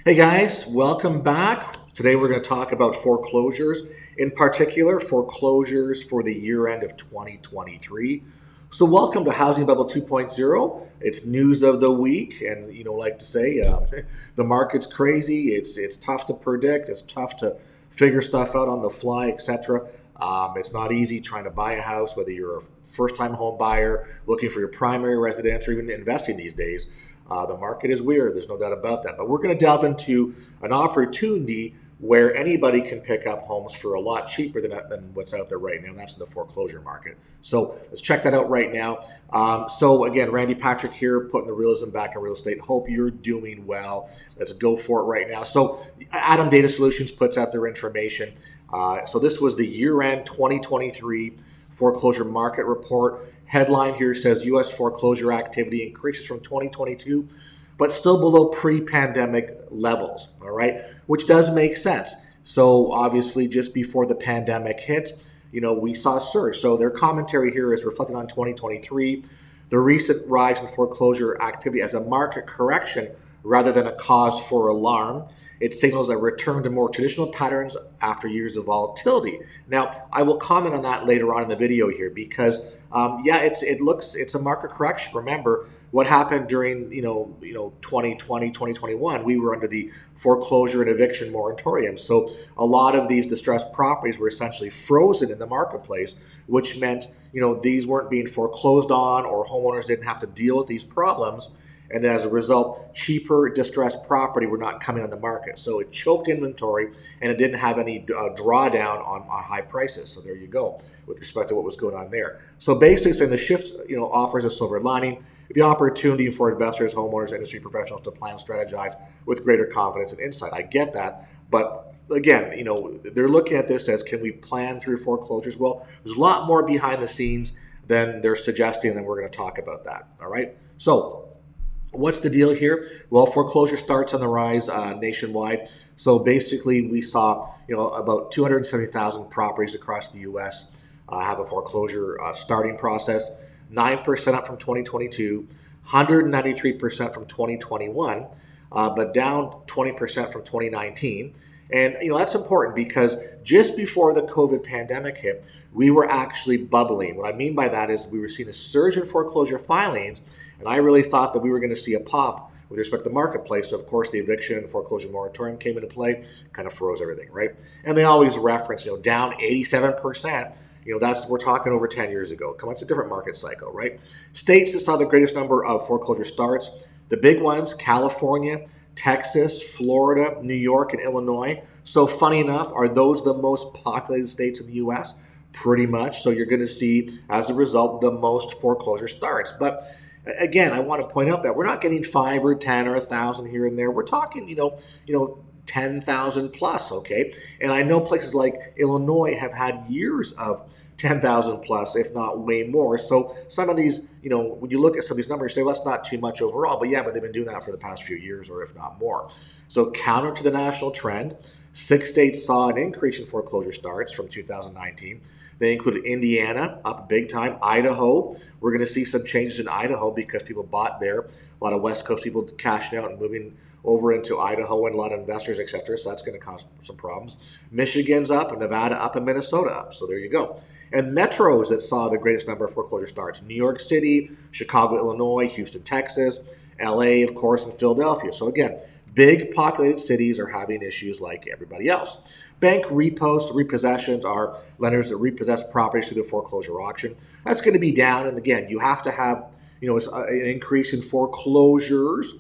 Hey guys, welcome back. Today we're going to talk about foreclosures, in particular foreclosures for the year end of 2023. So welcome to Housing Bubble 2.0. It's news of the week, and like to say, the market's crazy. It's tough to predict. It's tough to figure stuff out on the fly, etc. It's not easy trying to buy a house, whether you're a first-time home buyer looking for your primary residence, or even investing these days. The market is weird. There's no doubt about that. But we're going to delve into an opportunity where anybody can pick up homes for a lot cheaper than what's out there right now, and that's in the foreclosure market. So let's check that out right now. So again, Randy Patrick here, putting the realism back in real estate. Hope you're doing well. Let's go for it right now. So Adam Data Solutions puts out their information. So this was the year-end 2023 foreclosure market report. Headline here says U.S. foreclosure activity increases from 2022, but still below pre-pandemic levels, all right, which does make sense. So obviously just before the pandemic hit, we saw a surge. So their commentary here is reflected on 2023, the recent rise in foreclosure activity as a market correction rather than a cause for alarm. It signals a return to more traditional patterns after years of volatility. Now, I will comment on that later on in the video here because, it's a market correction. Remember what happened during 2020, 2021. We were under the foreclosure and eviction moratorium, so a lot of these distressed properties were essentially frozen in the marketplace, which meant these weren't being foreclosed on, or homeowners didn't have to deal with these problems. And as a result, cheaper distressed property were not coming on the market. So it choked inventory, and it didn't have any drawdown on high prices. So there you go with respect to what was going on there. So basically saying the shift offers a silver lining, the opportunity for investors, homeowners, industry professionals to plan, strategize with greater confidence and insight. I get that. But again, they're looking at this as, can we plan through foreclosures? Well, there's a lot more behind the scenes than they're suggesting, and we're going to talk about that. All right. So what's the deal here? Well, foreclosure starts on the rise nationwide. So basically, we saw about 270,000 properties across the U.S. Have a foreclosure starting process, 9% up from 2022, 193% from 2021, but down 20% from 2019. And that's important because just before the COVID pandemic hit, we were actually bubbling. What I mean by that is we were seeing a surge in foreclosure filings, and I really thought that we were going to see a pop with respect to the marketplace. So of course, the eviction and foreclosure moratorium came into play, kind of froze everything, right? And they always reference, down 87%. We're talking over 10 years ago. Come on, it's a different market cycle, right? States that saw the greatest number of foreclosure starts, the big ones: California, Texas, Florida, New York, and Illinois. So funny enough, are those the most populated states in the U.S.? Pretty much. So you're going to see, as a result, the most foreclosure starts. But again, I want to point out that we're not getting 5 or 10 or 1,000 here and there. We're talking, 10,000 plus, okay? And I know places like Illinois have had years of 10,000 plus, if not way more. So some of these, when you look at some of these numbers, you say, well, that's not too much overall. But they've been doing that for the past few years, or if not more. So counter to the national trend, 6 states saw an increase in foreclosure starts from 2019. They included Indiana, up big time. Idaho, we're going to see some changes in Idaho because people bought there. A lot of West Coast people cashing out and moving over into Idaho, and a lot of investors, etc. So that's going to cause some problems. Michigan's up, and Nevada up, and Minnesota up. So there you go. And metros that saw the greatest number of foreclosure starts: New York City, Chicago, Illinois, Houston, Texas, LA, of course, and Philadelphia. So again, big populated cities are having issues like everybody else. Bank repos, repossessions are lenders that repossess properties through the foreclosure auction. That's going to be down. And again, you have to have an increase in foreclosures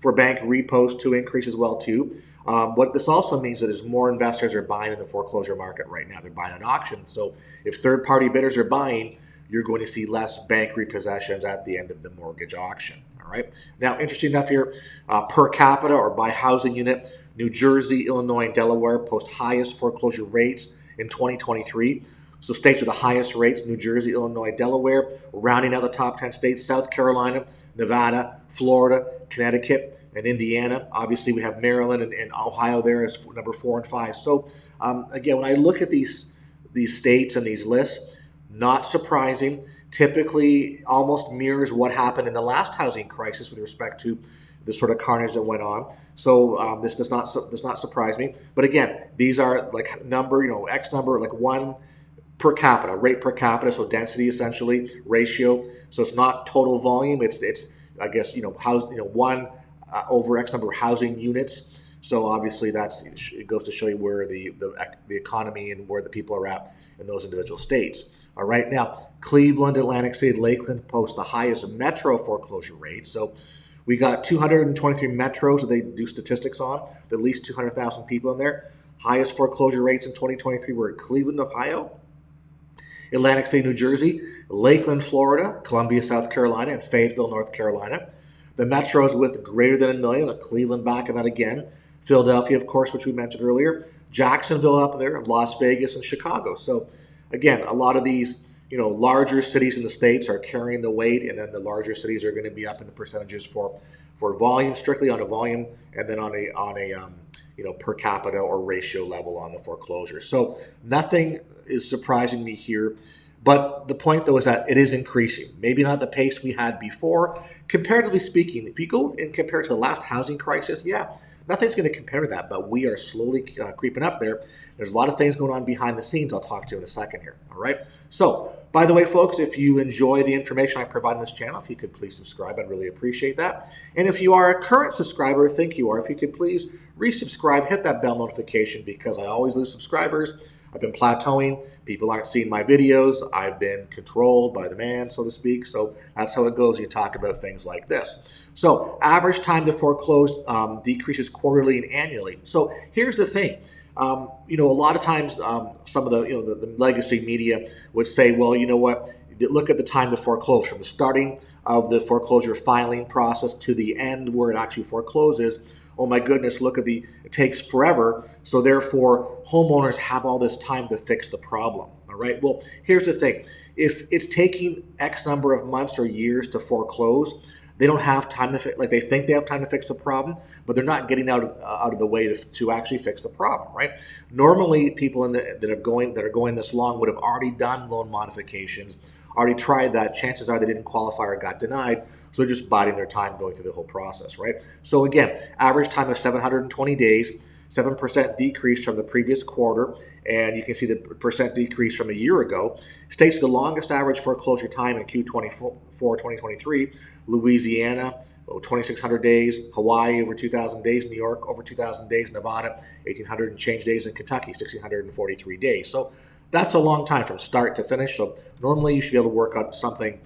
for bank repos to increase as well too. What this also means is more investors are buying in the foreclosure market right now. They're buying at auctions. So if third-party bidders are buying, you're going to see less bank repossessions at the end of the mortgage auction. All right. Now, interesting enough here, per capita or by housing unit, New Jersey, Illinois, and Delaware post highest foreclosure rates in 2023. So states with the highest rates: New Jersey, Illinois, Delaware. Rounding out the top 10 states: South Carolina, Nevada, Florida, Connecticut, and Indiana. Obviously, we have Maryland and Ohio there as number 4 and 5. So again, when I look at these states and these lists, not surprising. Typically almost mirrors what happened in the last housing crisis with respect to the sort of carnage that went on. So this does not surprise me. But again, these are like number, X number, like one per capita, rate per capita, so density essentially, ratio. So it's not total volume. It's I guess one over X number of housing units. So obviously it goes to show you where the economy and where the people are at in those individual states. All right, now Cleveland, Atlantic City, Lakeland post the highest metro foreclosure rate. So we got 223 metros that they do statistics on, at least 200,000 people in there. Highest foreclosure rates in 2023 were in Cleveland, Ohio, Atlantic City, New Jersey, Lakeland, Florida, Columbia, South Carolina, and Fayetteville, North Carolina. The metros with greater than 1 million, Cleveland back in that again. Philadelphia, of course, which we mentioned earlier. Jacksonville up there, Las Vegas, and Chicago. So again, a lot of these larger cities in the states are carrying the weight, and then the larger cities are going to be up in the percentages for volume, strictly on a volume, and then on a per capita or ratio level on the foreclosure. So nothing is surprising me here. But the point, though, is that it is increasing. Maybe not the pace we had before. Comparatively speaking, if you go and compare it to the last housing crisis, yeah, nothing's going to compare to that, but we are slowly creeping up there. There's a lot of things going on behind the scenes I'll talk to you in a second here, all right? So, by the way, folks, if you enjoy the information I provide on this channel, if you could please subscribe, I'd really appreciate that. And if you are a current subscriber, I think you are, if you could please resubscribe, hit that bell notification, because I always lose subscribers. I've been plateauing. People aren't seeing my videos. I've been controlled by the man, so to speak. So that's how it goes. You talk about things like this. So average time to foreclose decreases quarterly and annually. So here's the thing. A lot of times some of the legacy media would say, well, you know what? Look at the time to foreclose from the starting of the foreclosure filing process to the end where it actually forecloses. Oh my goodness, it takes forever. So therefore, homeowners have all this time to fix the problem. All right. Well, here's the thing. If it's taking X number of months or years to foreclose, they don't have time to they think they have time to fix the problem, but they're not getting out of the way to actually fix the problem, right? Normally, people that are going this long would have already done loan modifications, already tried that. Chances are they didn't qualify or got denied. So they're just biding their time going through the whole process, right? So again, average time of 720 days, 7% decrease from the previous quarter, and you can see the percent decrease from a year ago. States with the longest average foreclosure time in Q24 2023, Louisiana, 2,600 days, Hawaii over 2,000 days, New York over 2,000 days, Nevada, 1,800 and change days, and Kentucky, 1,643 days. So that's a long time from start to finish. So normally you should be able to work out something,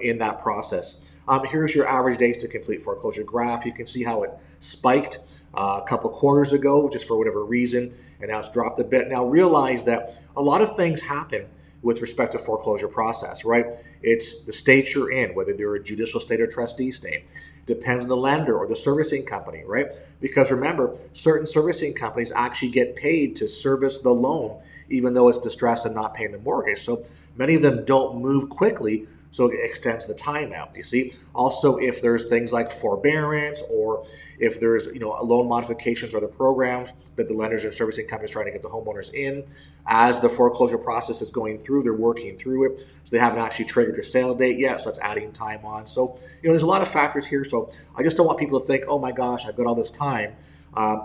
in that process. Here's your average days to complete foreclosure graph. You can see how it spiked a couple quarters ago, just for whatever reason, and now it's dropped a bit. Now realize that a lot of things happen with respect to foreclosure process, right? It's the state you're in, whether they're a judicial state or trustee state. Depends on the lender or the servicing company, right? Because remember, certain servicing companies actually get paid to service the loan, even though it's distressed and not paying the mortgage. So many of them don't move quickly, so it extends the time out, you see. Also, if there's things like forbearance, or if there's loan modifications or other programs that the lenders and servicing companies trying to get the homeowners in, as the foreclosure process is going through, they're working through it, so they haven't actually triggered their sale date yet, so that's adding time on. So there's a lot of factors here. So I just don't want people to think, oh my gosh, I've got all this time.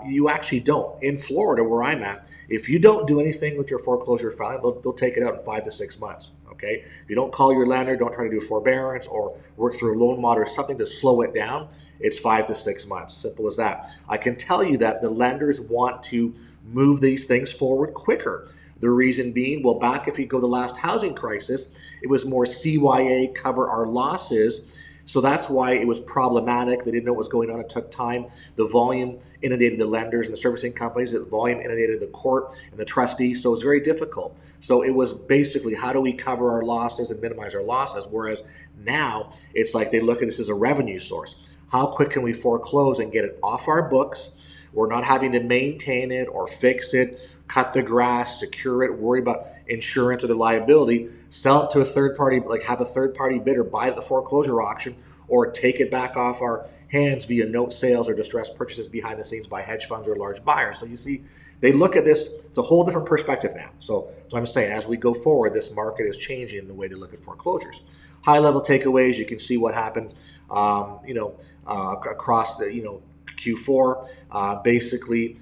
You actually don't. In Florida, where I'm at, if you don't do anything with your foreclosure filing, they'll take it out in 5 to 6 months. Okay, if you don't call your lender, don't try to do forbearance or work through a loan mod or something to slow it down, it's 5 to 6 months. Simple as that. I can tell you that the lenders want to move these things forward quicker. The reason being, well, back if you go to the last housing crisis, it was more CYA, cover our losses. So that's why it was problematic. They didn't know what was going on. It took time. The volume inundated the lenders and the servicing companies. The volume inundated the court and the trustees. So it was very difficult. So it was basically, how do we cover our losses and minimize our losses? Whereas now it's like they look at this as a revenue source. How quick can we foreclose and get it off our books? We're not having to maintain it or fix it, cut the grass, secure it, worry about insurance or the liability, sell it to a third party, like have a third party bidder buy it at the foreclosure auction, or take it back off our hands via note sales or distressed purchases behind the scenes by hedge funds or large buyers. So you see, they look at this, it's a whole different perspective now. So I'm saying, as we go forward, this market is changing in the way they look at foreclosures. high level takeaways, you can see what happened, across the, Q4, basically,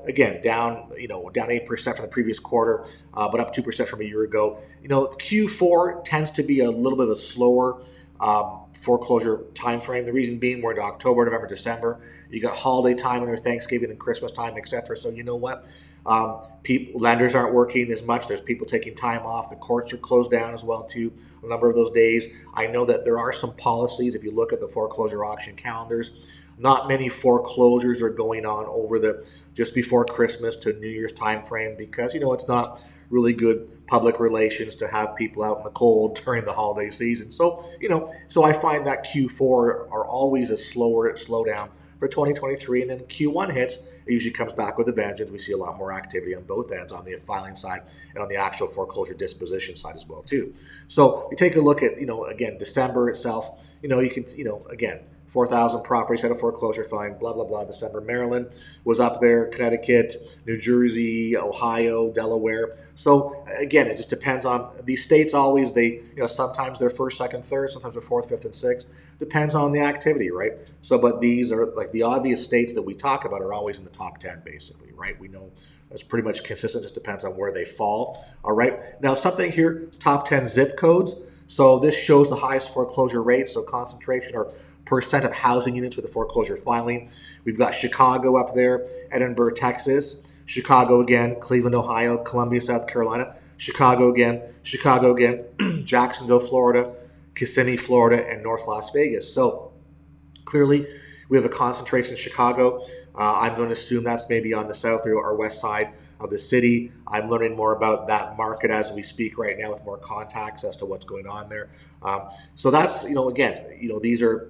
again, down, down 8% from the previous quarter, but up 2% from a year ago. Q4 tends to be a little bit of a slower foreclosure time frame. The reason being, we're into October, November, December. You got holiday time and their Thanksgiving and Christmas time, etc. So you know what? Lenders aren't working as much. There's people taking time off. The courts are closed down as well too. A number of those days. I know that there are some policies. If you look at the foreclosure auction calendars, not many foreclosures are going on over the just before Christmas to New Year's time frame because it's not really good public relations to have people out in the cold during the holiday season. So I find that Q4 are always a slowdown for 2023, and then Q1 hits, it usually comes back with a vengeance. We see a lot more activity on both ends, on the filing side and on the actual foreclosure disposition side as well too. So you take a look at again, December itself. You can again, 4,000 properties had a foreclosure fine, blah, blah, blah. December, Maryland was up there, Connecticut, New Jersey, Ohio, Delaware. So again, it just depends on these states always, sometimes they're first, second, third, sometimes they're fourth, fifth, and sixth. Depends on the activity, right? So, but these are like the obvious states that we talk about are always in the top 10 basically, right? We know that's pretty much consistent, just depends on where they fall, all right? Now something here, top 10 zip codes. So this shows the highest foreclosure rate, so concentration or percent of housing units with a foreclosure filing. We've got Chicago up there, Edinburgh, Texas, Chicago again, Cleveland, Ohio, Columbia, South Carolina, Chicago again, Jacksonville, Florida, Kissimmee, Florida, and North Las Vegas. So clearly we have a concentration in Chicago. I'm going to assume that's maybe on the south or west side of the city. I'm learning more about that market as we speak right now with more contacts as to what's going on there. So that's, again, these are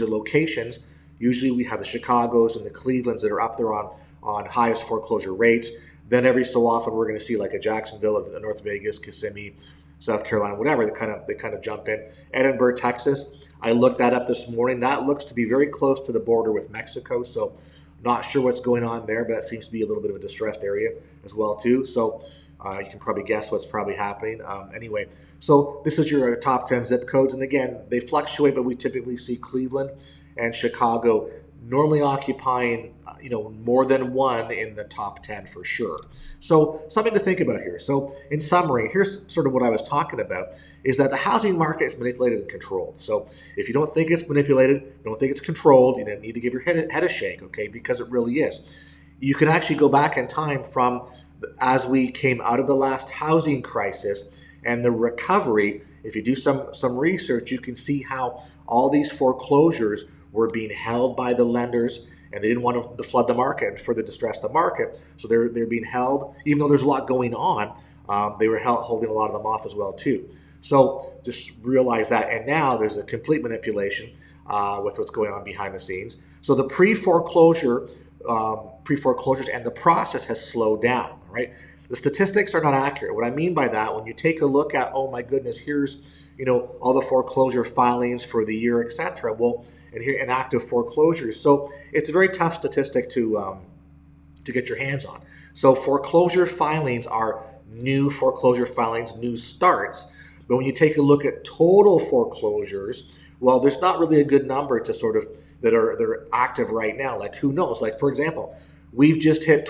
locations. Usually we have the Chicagos and the Clevelands that are up there on highest foreclosure rates. Then every so often we're going to see like a Jacksonville, a North Vegas, Kissimmee, South Carolina, whatever. They kind of jump in. Edinburgh, Texas. I looked that up this morning. That looks to be very close to the border with Mexico. So not sure what's going on there, but that seems to be a little bit of a distressed area as well too. So you can probably guess what's probably happening. Anyway, so this is your top 10 zip codes. And again, they fluctuate, but we typically see Cleveland and Chicago normally occupying more than one in the top 10 for sure. So something to think about here. So in summary, here's sort of what I was talking about, is that the housing market is manipulated and controlled. So if you don't think it's manipulated, you don't think it's controlled, you don't need to give your head a shake, okay, because it really is. You can actually go back in time from as we came out of the last housing crisis and the recovery. If you do some research, you can see how all these foreclosures were being held by the lenders, and they didn't want to flood the market and further distress the market. So they're being held, even though there's a lot going on, they were holding a lot of them off as well too. So just realize that. And now there's a complete manipulation with what's going on behind the scenes. So the pre-foreclosures and the process has slowed down, right? The statistics are not accurate. What I mean by that, when you take a look at, oh my goodness, here's all the foreclosure filings for the year, etc. Well, and here and active foreclosures. So it's a very tough statistic to get your hands on. So foreclosure filings are new foreclosure filings, new starts. But when you take a look at total foreclosures, well, there's not really a good number to sort of they're active right now. Like who knows? Like for example, we've just hit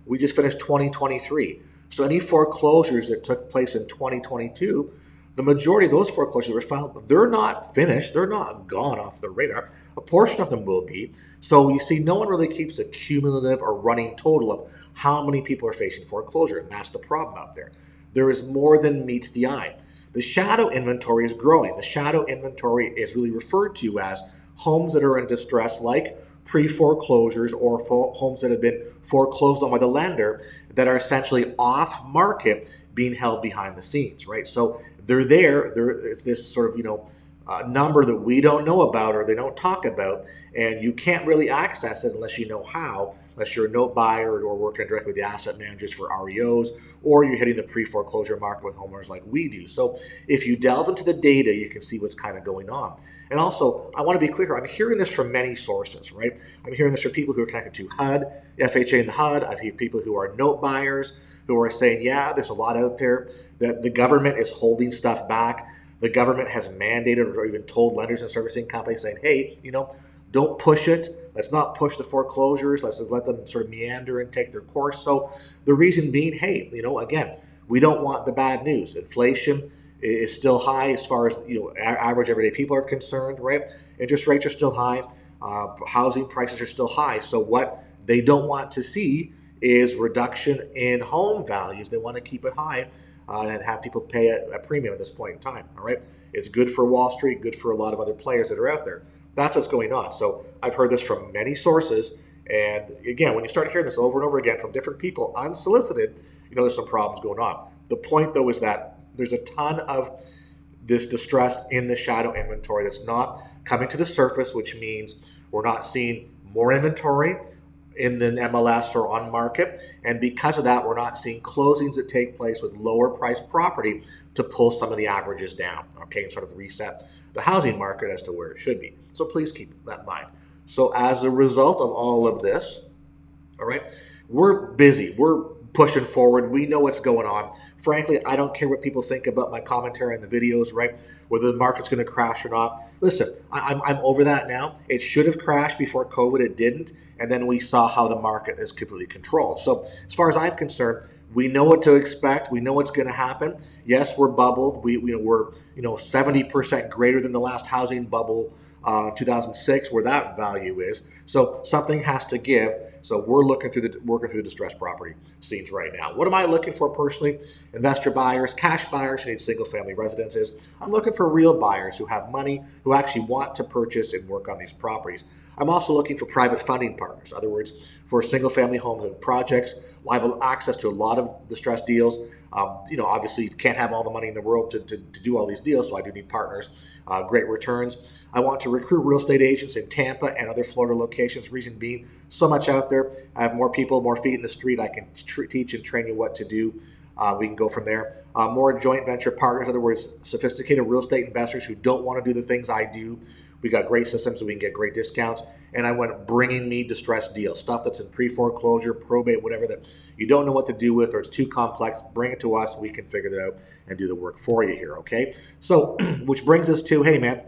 we just finished 2023. So any foreclosures that took place in 2022, the majority of those foreclosures were filed, they're not finished, they're not gone off the radar. A portion of them will be. So you see, no one really keeps a cumulative or running total of how many people are facing foreclosure, and that's the problem out there. There is more than meets the eye. The shadow inventory is growing. The shadow inventory is really referred to as homes that are in distress, like pre-foreclosures or homes that have been foreclosed on by the lender that are essentially off market, being held behind the scenes, right? So they're there. It's this sort of number that we don't know about or they don't talk about, and you can't really access it unless you know how, unless you're a note buyer or working directly with the asset managers for REOs, or you're hitting the pre-foreclosure market with homeowners like we do. So if you delve into the data, you can see what's kind of going on. And also, I want to be clear, I'm hearing this from many sources, right? I'm hearing this from people who are connected to HUD, FHA and the HUD. I've heard people who are note buyers who are saying, yeah, there's a lot out there that the government is holding stuff back. The government has mandated or even told lenders and servicing companies saying, hey, don't push it. Let's not push the foreclosures. Let's just let them sort of meander and take their course. So the reason being, hey, again, we don't want the bad news. Inflation is still high as far as average everyday people are concerned, right? Interest rates are still high. Housing prices are still high. So what they don't want to see is reduction in home values. They want to keep it high and have people pay a premium at this point in time. All right, it's good for Wall Street, good for a lot of other players that are out there. That's what's going on. So I've heard this from many sources, and again, when you start hearing this over and over again from different people, unsolicited, there's some problems going on. The point, though, is that there's a ton of this distress in the shadow inventory that's not coming to the surface, which means we're not seeing more inventory in the MLS or on market. And because of that, we're not seeing closings that take place with lower priced property to pull some of the averages down, okay, and sort of reset the housing market as to where it should be. So please keep that in mind. So as a result of all of this, all right, we're busy. We're pushing forward. We know what's going on. Frankly, I don't care what people think about my commentary in the videos, right? Whether the market's going to crash or not. Listen, I'm over that now. It should have crashed before COVID. It didn't. And then we saw how the market is completely controlled. So as far as I'm concerned, we know what to expect. We know what's going to happen. Yes, we're bubbled. We're 70% greater than the last housing bubble, 2006, where that value is. So something has to give. So we're working through the distressed property scenes right now. What am I looking for personally? Investor buyers, cash buyers who need single family residences. I'm looking for real buyers who have money, who actually want to purchase and work on these properties. I'm also looking for private funding partners. In other words, for single family homes and projects, I have access to a lot of distressed deals. Obviously you can't have all the money in the world to do all these deals, so I do need partners. Great returns. I want to recruit real estate agents in Tampa and other Florida locations. Reason being, so much out there. I have more people, more feet in the street. I can teach and train you what to do. We can go from there. More joint venture partners, in other words, sophisticated real estate investors who don't want to do the things I do. We got great systems so we can get great discounts. And I went bringing me distressed deals, stuff that's in pre-foreclosure, probate, whatever that you don't know what to do with or it's too complex. Bring it to us. We can figure it out and do the work for you here, okay? So, which brings us to, hey, man,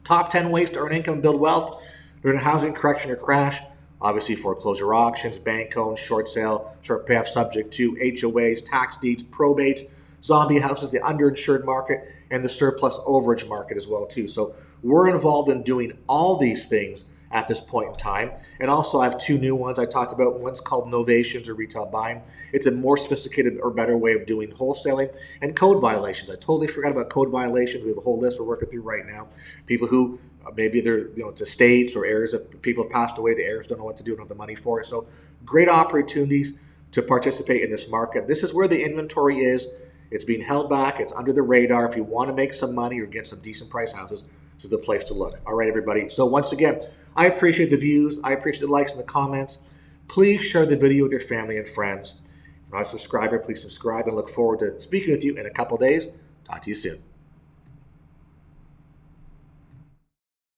top 10 ways to earn income and build wealth during a housing correction or crash. Obviously, foreclosure auctions, bank owns, short sale, short payoff subject to HOAs, tax deeds, probates, zombie houses, the underinsured market, and the surplus overage market as well, too. So we're involved in doing all these things at this point in time. And also I have two new ones I talked about. One's called novations or retail buying. It's a more sophisticated or better way of doing wholesaling, and code violations. I totally forgot about code violations. We have a whole list we're working through right now. People who maybe they're, it's estates or heirs of people have passed away. The heirs don't know what to do, don't have the money for it. So great opportunities to participate in this market. This is where the inventory is. It's being held back. It's under the radar. If you want to make some money or get some decent price houses, this is the place to look. All right, everybody. So once again, I appreciate the views. I appreciate the likes and the comments. Please share the video with your family and friends. If you're not a subscriber, please subscribe, and look forward to speaking with you in a couple days. Talk to you soon.